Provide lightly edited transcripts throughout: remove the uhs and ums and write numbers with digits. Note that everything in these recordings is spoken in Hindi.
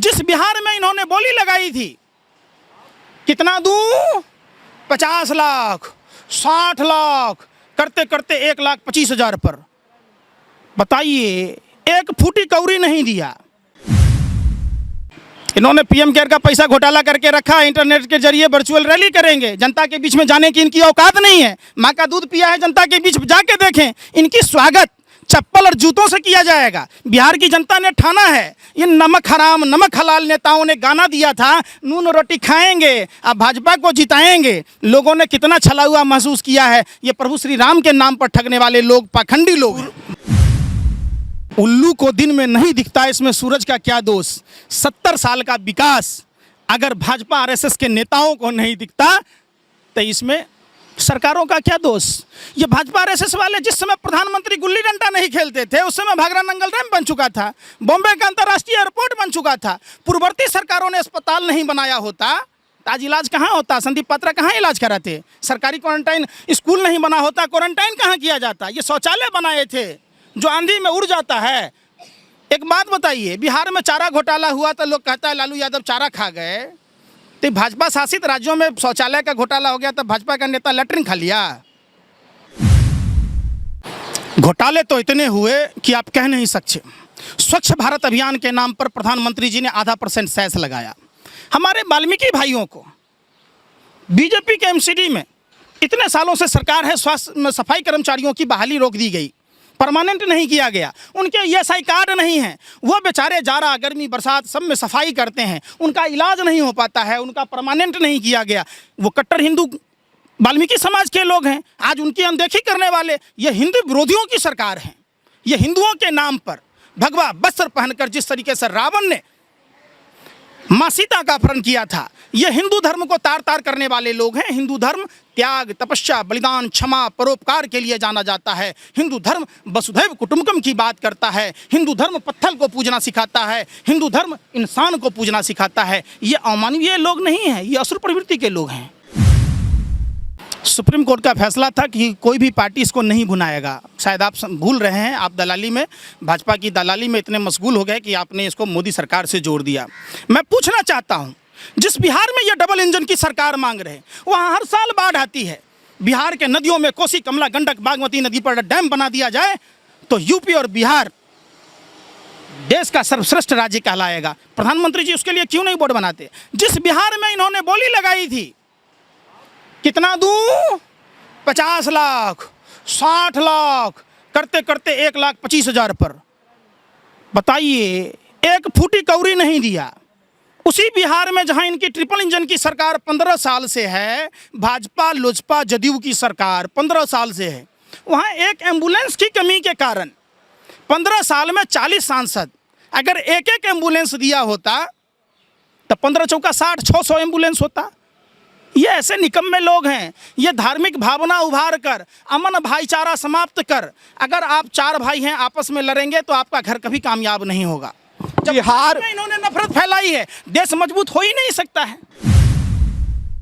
जिस बिहार में इन्होंने बोली लगाई थी, कितना दूं, 50 लाख, 60 लाख, करते करते 1,25,000 पर, बताइए एक फूटी कौड़ी नहीं दिया। इन्होंने पीएम केयर का पैसा घोटाला करके रखा, इंटरनेट के जरिए वर्चुअल रैली करेंगे, जनता के बीच में जाने की इनकी औकात नहीं है। माँ का दूध पिया है, जनता के बीच जाके देखें, इनकी स्वागत चप्पल और जूतों से किया जाएगा। बिहार की जनता ने ठाना है, ये नमक हराम नमक हलाल नेताओं ने गाना दिया था, नून रोटी खाएंगे, अब भाजपा को जिताएंगे। लोगों ने कितना छला हुआ महसूस किया है। ये प्रभु श्री राम के नाम पर ठगने वाले लोग पाखंडी लोग हैं। उल्लू को दिन में नहीं दिखता, इसमें सूरज का क्या दोष। 70 साल का विकास अगर भाजपा आरएसएस के नेताओं को नहीं दिखता तो इसमें सरकारों का क्या दोष। ये भाजपा आरएसएस वाले जिस समय प्रधानमंत्री गुल्ली डंडा नहीं खेलते थे, उस समय भाखड़ा नंगल डैम बन चुका था, बॉम्बे का अंतर्राष्ट्रीय एयरपोर्ट बन चुका था। पूर्ववर्ती सरकारों ने अस्पताल नहीं बनाया होता तो आज इलाज कहाँ होता, संदीप पात्रा कहाँ इलाज कराते। सरकारी क्वारंटाइन स्कूल नहीं बना होता, क्वारंटाइन कहाँ किया जाता। ये शौचालय बनाए थे जो आंधी में उड़ जाता है। एक बात बताइए, बिहार में चारा घोटाला हुआ तो लोग कहता है लालू यादव चारा खा गए, तो भाजपा शासित राज्यों में शौचालय का घोटाला हो गया तो भाजपा का नेता लैट्रिन खा लिया। घोटाले तो इतने हुए कि आप कह नहीं सकते। स्वच्छ भारत अभियान के नाम पर प्रधानमंत्री जी ने 0.5% सेस लगाया। हमारे वाल्मीकि भाइयों को बीजेपी के एमसीडी में इतने सालों से सरकार है, स्वास्थ्य में सफाई कर्मचारियों की बहाली रोक दी गई, परमानेंट नहीं किया गया। उनके ईएसआई कार्ड नहीं है, वो बेचारे जाड़ा गर्मी बरसात सब में सफाई करते हैं, उनका इलाज नहीं हो पाता है, उनका परमानेंट नहीं किया गया। वो कट्टर हिंदू वाल्मीकि समाज के लोग हैं, आज उनकी अनदेखी करने वाले ये हिंदू विरोधियों की सरकार है। ये हिंदुओं के नाम पर भगवा वस्त्र पहनकर जिस तरीके से रावण ने माँ सीता का अपहरण किया था, ये हिंदू धर्म को तार तार करने वाले लोग हैं। हिंदू धर्म त्याग, तपस्या, बलिदान, क्षमा, परोपकार के लिए जाना जाता है। हिंदू धर्म वसुधैव कुटुंबकम की बात करता है। हिंदू धर्म पत्थर को पूजना सिखाता है। हिंदू धर्म इंसान को पूजना सिखाता है। ये अमानवीय लोग नहीं हैं, ये असुर प्रवृत्ति के लोग हैं। सुप्रीम कोर्ट का फैसला था कि कोई भी पार्टी इसको नहीं भुनाएगा। शायद आप भूल रहे हैं, आप दलाली में, भाजपा की दलाली में इतने मशगूल हो गए कि आपने इसको मोदी सरकार से जोड़ दिया। मैं पूछना चाहता हूं, जिस बिहार में ये डबल इंजन की सरकार मांग रहे हैं, वहाँ हर साल बाढ़ आती है। बिहार के नदियों में कोसी, कमला, गंडक, बागमती नदी पर डैम बना दिया जाए तो यूपी और बिहार देश का सर्वश्रेष्ठ राज्य कहलाएगा। प्रधानमंत्री जी उसके लिए क्यों नहीं बोर्ड बनाते। जिस बिहार में इन्होंने बोली लगाई थी, कितना दूं, 50 लाख, 60 लाख, करते करते 1,25,000 पर, बताइए एक फूटी कौड़ी नहीं दिया। उसी बिहार में जहां इनकी ट्रिपल इंजन की सरकार 15 साल से है, भाजपा लोजपा जदयू की सरकार 15 साल से है, वहां एक एम्बुलेंस की कमी के कारण 15 साल में 40 सांसद अगर एक एक एम्बुलेंस दिया होता तो 15 चौका 60, 600 एम्बुलेंस होता। ये ऐसे निकम्मे लोग हैं। ये धार्मिक भावना उभार कर, अमन भाईचारा समाप्त कर, अगर आप 4 भाई हैं आपस में लड़ेंगे तो आपका घर कभी कामयाब नहीं होगा। जब बिहार में इन्होंने नफरत फैलाई है, देश मजबूत हो ही नहीं सकता है।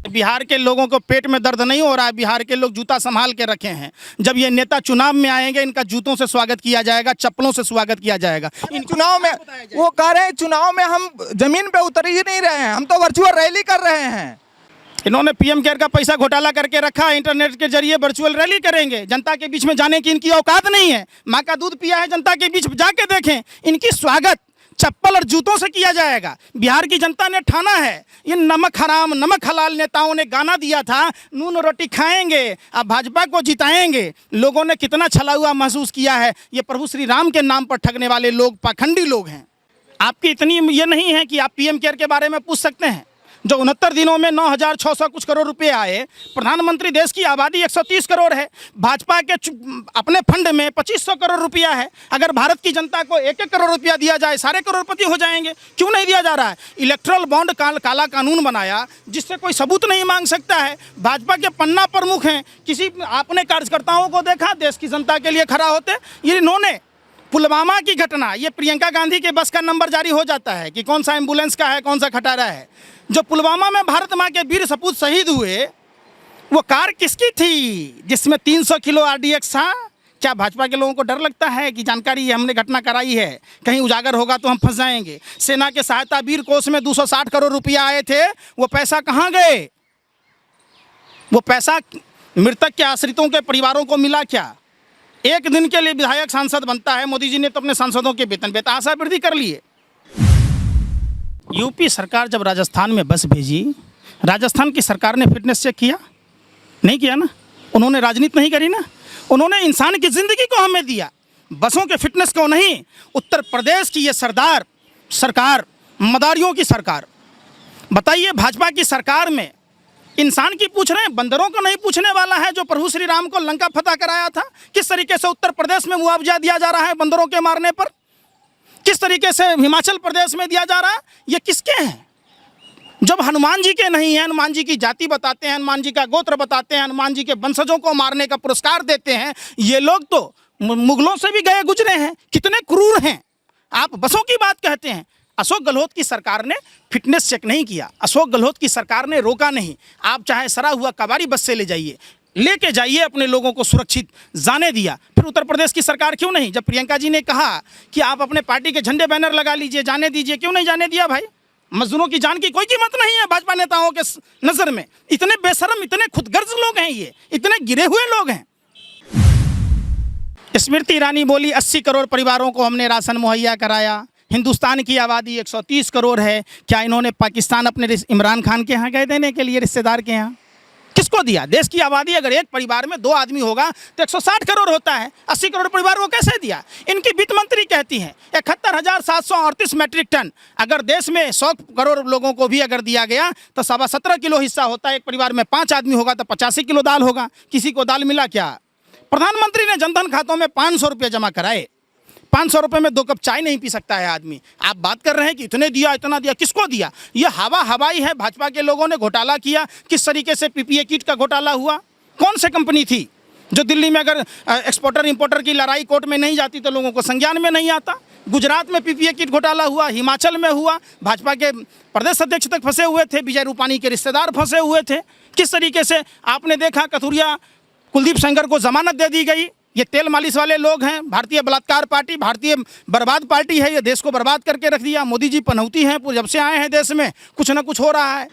बिहार के लोगों को पेट में दर्द नहीं हो रहा है, बिहार के लोग जूता संभाल के रखे हैं। जब ये नेता चुनाव में आएंगे, इनका जूतों से स्वागत किया जाएगा, चप्पलों से स्वागत किया जाएगा। इन चुनाव में वो कह रहे हैं चुनाव में हम जमीन पे उतर ही नहीं रहे हैं, हम तो वर्चुअल रैली कर रहे हैं। इन्होंने पीएम केयर का पैसा घोटाला करके रखा, इंटरनेट के जरिए वर्चुअल रैली करेंगे, जनता के बीच में जाने की इनकी औकात नहीं है। माँ का दूध पिया है, जनता के बीच जाके देखें, इनकी स्वागत चप्पल और जूतों से किया जाएगा। बिहार की जनता ने ठाना है, ये नमक हराम नमक हलाल नेताओं ने गाना दिया था, नून रोटी खाएंगे, अब भाजपा को जिताएंगे। लोगों ने कितना छला हुआ महसूस किया है। ये प्रभु श्री राम के नाम पर ठगने वाले लोग पाखंडी लोग हैं। आपकी इतनी ये नहीं है कि आप पीएम केयर के बारे में पूछ सकते हैं, जो 69 दिनों में 9,600 कुछ करोड़ रुपए आए। प्रधानमंत्री देश की आबादी 130 करोड़ है, भाजपा के अपने फंड में 2500 करोड़ रुपया है। अगर भारत की जनता को 1-1 करोड़ रुपया दिया जाए, सारे करोड़पति हो जाएंगे। क्यों नहीं दिया जा रहा है। इलेक्ट्रल बॉन्ड काला कानून बनाया जिससे कोई सबूत नहीं मांग सकता है। भाजपा के पन्ना प्रमुख हैं, किसी आपने कार्यकर्ताओं को देखा देश की जनता के लिए खड़ा होते। ये इन्होंने पुलवामा की घटना, ये प्रियंका गांधी के बस का नंबर जारी हो जाता है कि कौन सा एम्बुलेंस का है, कौन सा खटारा है। जो पुलवामा में भारत माँ के वीर सपूत शहीद हुए, वो कार किसकी थी जिसमें 300 किलो RDX था? क्या भाजपा के लोगों को डर लगता है कि जानकारी ये हमने घटना कराई है, कहीं उजागर होगा तो हम फंस जाएंगे? सेना के सहायता वीर कोष में 260 करोड़ रुपया आए थे, वो पैसा कहाँ गए? वो पैसा मृतक के आश्रितों के परिवारों को मिला क्या? एक दिन के लिए विधायक सांसद बनता है, मोदी जी ने तो अपने सांसदों के वेतन बेतहाशा वृद्धि कर लिए। यूपी सरकार जब राजस्थान में बस भेजी, राजस्थान की सरकार ने फिटनेस चेक किया? नहीं किया ना। उन्होंने राजनीति नहीं करी ना, उन्होंने इंसान की ज़िंदगी को हमें दिया, बसों के फिटनेस को नहीं। उत्तर प्रदेश की ये सरदार सरकार, मदारियों की सरकार, बताइए भाजपा की सरकार में इंसान की पूछ रहे हैं, बंदरों को नहीं पूछने वाला है जो प्रभु श्री राम को लंका फतह कराया था। किस तरीके से उत्तर प्रदेश में मुआवजा दिया जा रहा है बंदरों के मारने पर, किस तरीके से हिमाचल प्रदेश में दिया जा रहा है, ये किसके हैं? जब हनुमान जी के नहीं है, हनुमान जी की जाति बताते हैं, हनुमान जी का गोत्र बताते हैं, हनुमान जी के वंशजों को मारने का पुरस्कार देते हैं, ये लोग तो मुगलों से भी गए गुजरे हैं। कितने क्रूर हैं। आप बसों की बात कहते हैं। अशोक गहलोत की सरकार ने फिटनेस चेक नहीं किया, अशोक गहलोत की सरकार ने रोका नहीं। आप चाहे सरा हुआ कबाड़ी बस से ले जाइए, लेके जाइए, अपने लोगों को सुरक्षित जाने दिया। फिर उत्तर प्रदेश की सरकार क्यों नहीं? जब प्रियंका जी ने कहा कि आप अपने पार्टी के झंडे बैनर लगा लीजिए, जाने दीजिए, क्यों नहीं जाने दिया भाई? मजदूरों की जान की कोई कीमत नहीं है भाजपा नेताओं के नज़र में। इतने बेशरम, इतने खुदगर्ज लोग हैं, ये इतने गिरे हुए लोग हैं। स्मृति ईरानी बोली 80 करोड़ परिवारों को हमने राशन मुहैया कराया। हिंदुस्तान की आबादी 130 करोड़ है। क्या इन्होंने पाकिस्तान अपने इमरान खान के यहाँ गए देने के लिए, रिश्तेदार के यहाँ? किसको दिया? देश की आबादी अगर एक परिवार में 2 आदमी होगा तो 160 करोड़ होता है। 80 करोड़ परिवार को कैसे दिया? इनकी वित्त मंत्री कहती हैं 71,738 मैट्रिक टन। अगर देश में 100 करोड़ लोगों को भी अगर दिया गया तो 17.25 किलो हिस्सा होता है। एक परिवार में 5 आदमी होगा तो 85 किलो दाल होगा। किसी को दाल मिला क्या? प्रधानमंत्री ने जनधन खातों में 500 रुपये जमा कराए। 500 रुपये में 2 कप चाय नहीं पी सकता है आदमी। आप बात कर रहे हैं कि इतने दिया, इतना दिया। किसको दिया? ये हवाई है। भाजपा के लोगों ने घोटाला किया। किस तरीके से पीपीए किट का घोटाला हुआ? कौन सी कंपनी थी जो दिल्ली में अगर एक्सपोर्टर इंपोर्टर की लड़ाई कोर्ट में नहीं जाती तो लोगों को संज्ञान में नहीं आता? गुजरात में पीपीए किट घोटाला हुआ, हिमाचल में हुआ, भाजपा के प्रदेश अध्यक्ष तक फंसे हुए थे, विजय रूपानी के रिश्तेदार फंसे हुए थे। किस तरीके से आपने देखा कथुरिया कुलदीप सेंगर को जमानत दे दी गई। ये तेल मालिश वाले लोग हैं। भारतीय बलात्कार पार्टी, भारतीय बर्बाद पार्टी है। ये देश को बर्बाद करके रख दिया। मोदी जी पनौती हैं, जब से आए हैं देश में कुछ ना कुछ हो रहा है।